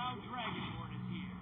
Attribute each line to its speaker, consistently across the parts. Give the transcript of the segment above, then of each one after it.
Speaker 1: now Dragonborn is here.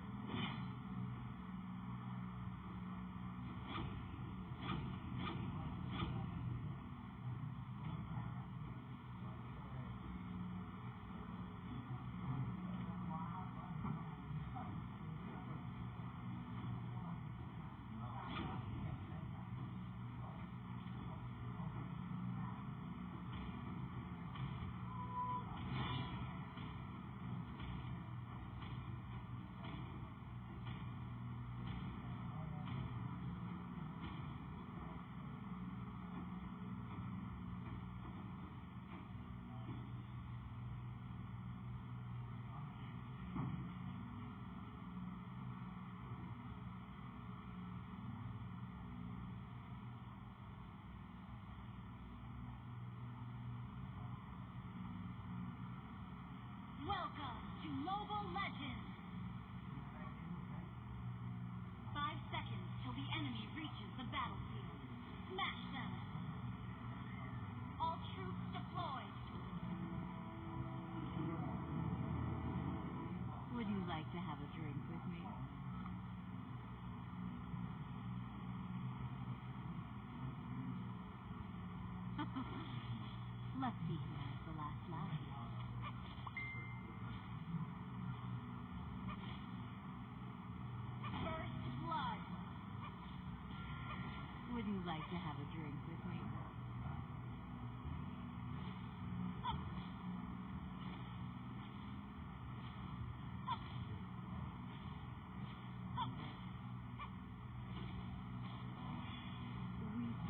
Speaker 2: Welcome to Mobile Legends! 5 seconds till the enemy reaches the battlefield. Smash them! All troops deployed!
Speaker 3: Would you like to have a drink with me? Let's see who has the last laugh.
Speaker 2: First blood!
Speaker 3: Would you like to have a drink with me?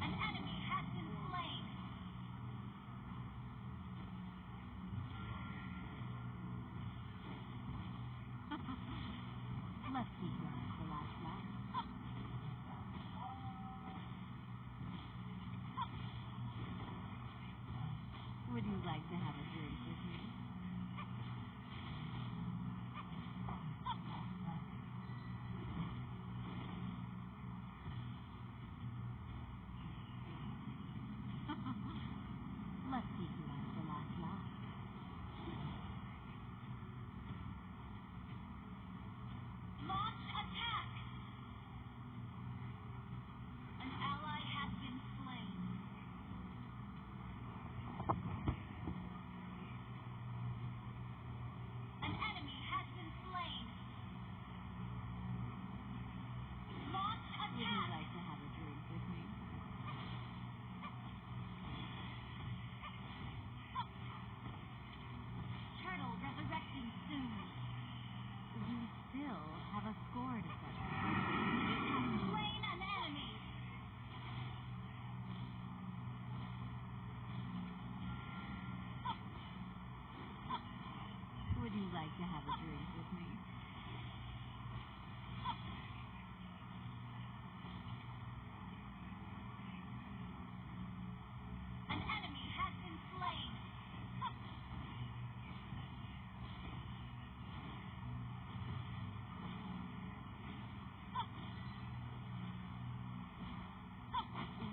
Speaker 2: An enemy has been slain!
Speaker 3: Let's see who has the last laugh. Would you like to have a drink with me? Let's see who has the last laugh.
Speaker 2: Launch attack! An ally has been slain. An enemy has been slain. Launch
Speaker 3: Would you
Speaker 2: attack!
Speaker 3: like to have a drink with me?
Speaker 2: Turtle resurrecting soon.
Speaker 3: You still have a score to settle.
Speaker 2: You have slain an enemy.
Speaker 3: Would you like to have a drink with me?
Speaker 2: An enemy has been slain.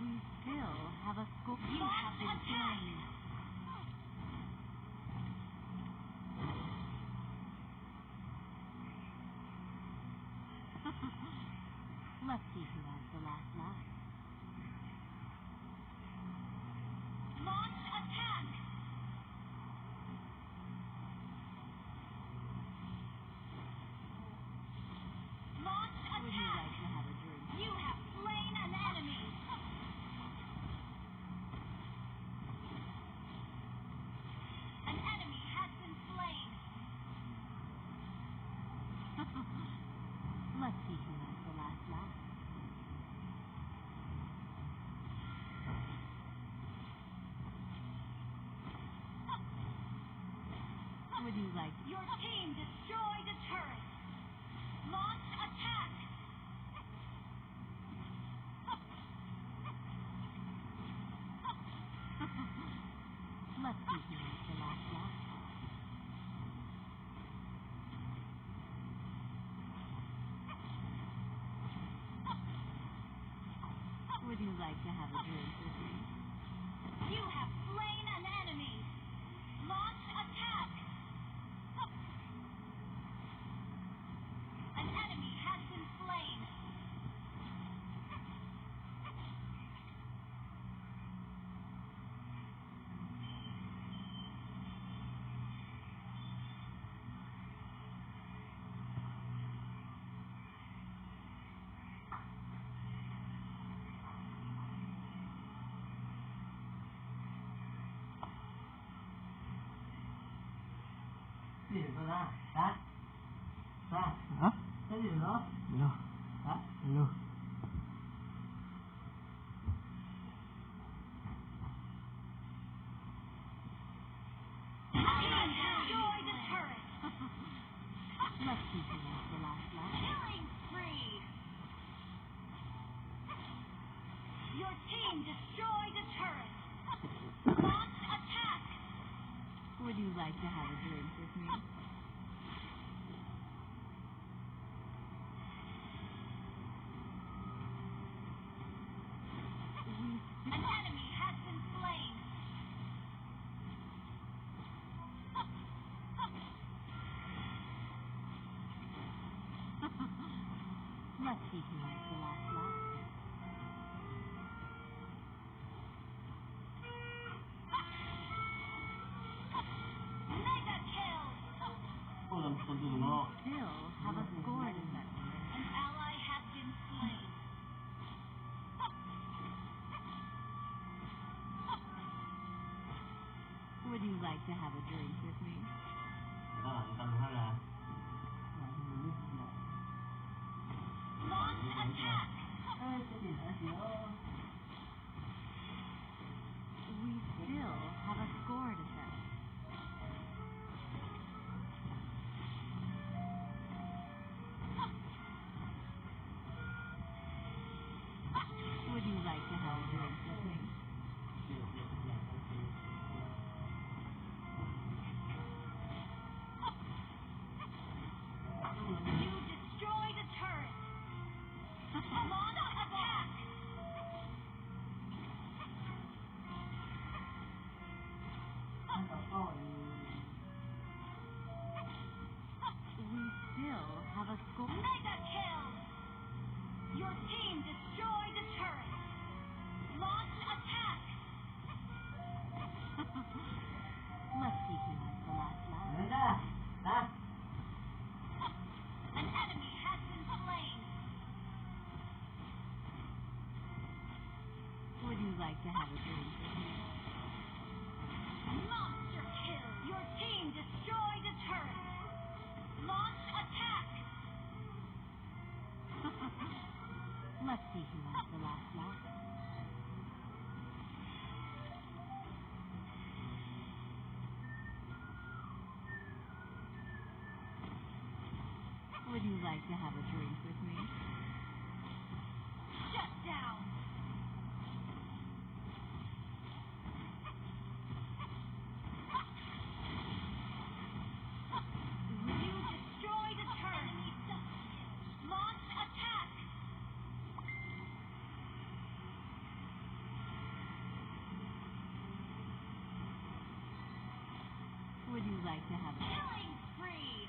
Speaker 3: We still have a score. You
Speaker 2: Launch
Speaker 3: have been
Speaker 2: attack!
Speaker 3: slain. Let's see who has the last laugh.
Speaker 2: Launch attack! Launch
Speaker 3: Would you
Speaker 2: attack!
Speaker 3: like to have a drink?
Speaker 2: You have slain an enemy. An enemy has been slain.
Speaker 3: Let's see who has the last laugh. Would you like to?
Speaker 2: Your team destroyed a turret. Launch attack!
Speaker 3: Let's see who has the last laugh. Would you like to have a drink with me?
Speaker 2: You have slain an enemy. Launch attack!
Speaker 1: Hả? Hello. Hello.
Speaker 2: Destroy the turret.
Speaker 3: Let's see who has the last laugh.
Speaker 2: Killing spree. Your team destroyed a turret. Launch attack.
Speaker 3: Would you like to have a drink with me?
Speaker 2: An enemy has been slain.
Speaker 3: Let's see who has the last laugh.
Speaker 2: Mega kill.
Speaker 3: Still have a score to settle.
Speaker 2: An ally has been slain.
Speaker 3: Would you like to have a drink with me?
Speaker 2: Launch attack.
Speaker 3: We still have a score to settle. Would you like to have a drink with me?
Speaker 2: You destroyed a turret. Launch attack.
Speaker 3: We still have a score.
Speaker 2: Mega kill. Your team destroyed a turret. Launch attack.
Speaker 3: Let's see who has the last laugh.
Speaker 2: An enemy has been slain.
Speaker 3: Would you like to have a drink with me?
Speaker 2: Monster kill. Your team destroyed a turret. Launch attack.
Speaker 3: Let's see who has the last laugh. Would you like to have a drink with me?
Speaker 2: Shut down. You destroyed a turret. Launch attack.
Speaker 3: Would you like to have a
Speaker 2: Killing spree.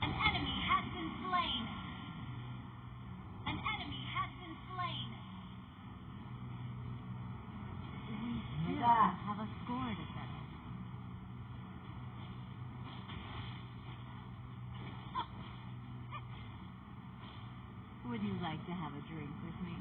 Speaker 2: An enemy has been slain. An enemy has been slain.
Speaker 3: We still have a score to settle. Would you like to have a drink with me?